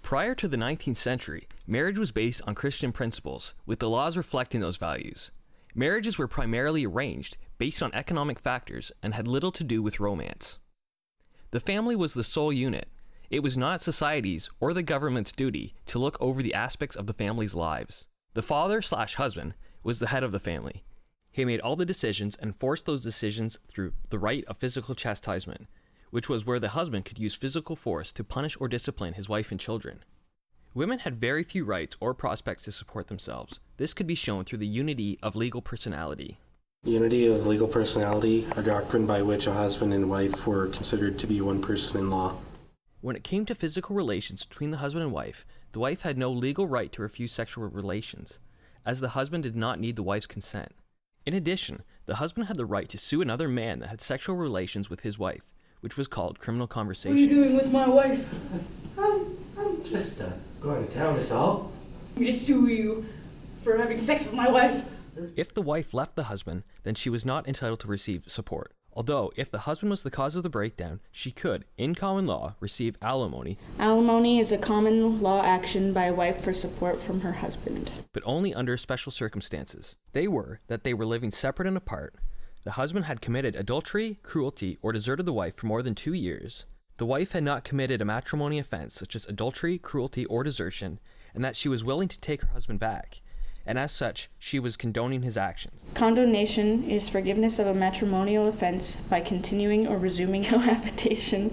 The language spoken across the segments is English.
Prior to the 19th century, marriage was based on Christian principles, with the laws reflecting those values. Marriages were primarily arranged based on economic factors and had little to do with romance. The family was the sole unit. It was not society's or the government's duty to look over the aspects of the family's lives. The father/husband was the head of the family. He made all the decisions and forced those decisions through the right of physical chastisement, which was where the husband could use physical force to punish or discipline his wife and children. Women had very few rights or prospects to support themselves. This could be shown through the unity of legal personality. The unity of legal personality, a doctrine by which a husband and wife were considered to be one person in law. When it came to physical relations between the husband and wife, the wife had no legal right to refuse sexual relations, as the husband did not need the wife's consent. In addition, the husband had the right to sue another man that had sexual relations with his wife, which was called criminal conversation. What are you doing with my wife? I'm just going to town is all. I'm going to sue you for having sex with my wife. If the wife left the husband, then she was not entitled to receive support. Although, if the husband was the cause of the breakdown, she could, in common law, receive alimony. Alimony is a common law action by a wife for support from her husband, But only under special circumstances. They were that they were living separate and apart. The husband had committed adultery, cruelty, or deserted the wife for more than 2 years. The wife had not committed a matrimony offense such as adultery, cruelty, or desertion, and that she was willing to take her husband back. And as such, she was condoning his actions. Condonation is forgiveness of a matrimonial offense by continuing or resuming cohabitation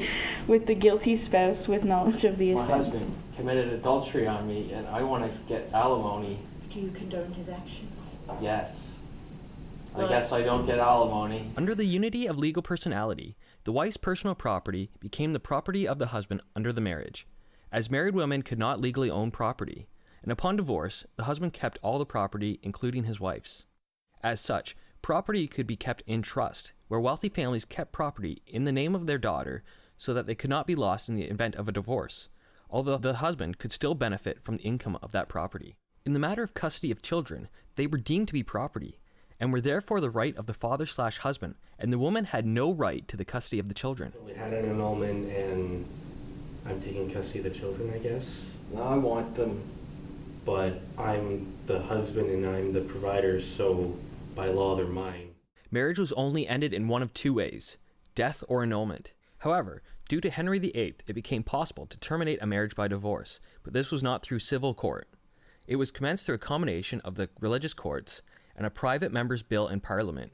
with the guilty spouse with knowledge of the My offense. husband committed adultery on me and I want to get alimony. Do you condone his actions? Yes. I Well, guess I don't get alimony. Under the unity of legal personality, the wife's personal property became the property of the husband under the marriage, as married women could not legally own property, and upon divorce, the husband kept all the property, including his wife's. As such, property could be kept in trust, where wealthy families kept property in the name of their daughter so that they could not be lost in the event of a divorce, although the husband could still benefit from the income of that property. In the matter of custody of children, they were deemed to be property, and were therefore the right of the father/husband, and the woman had no right to the custody of the children. We had an annulment and I'm taking custody of the children, I guess. Now I want them. But I'm the husband and I'm the provider, so by law they're mine. Marriage was only ended in one of two ways, death or annulment. However, due to Henry VIII, it became possible to terminate a marriage by divorce, but this was not through civil court. It was commenced through a combination of the religious courts and a private member's bill in Parliament.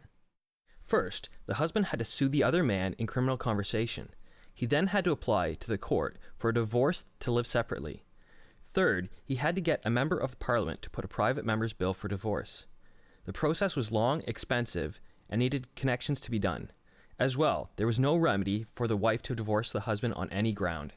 First, the husband had to sue the other man in criminal conversation. He then had to apply to the court for a divorce to live separately. Third, he had to get a member of Parliament to put a private member's bill for divorce. The process was long, expensive, and needed connections to be done. As well, there was no remedy for the wife to divorce the husband on any ground.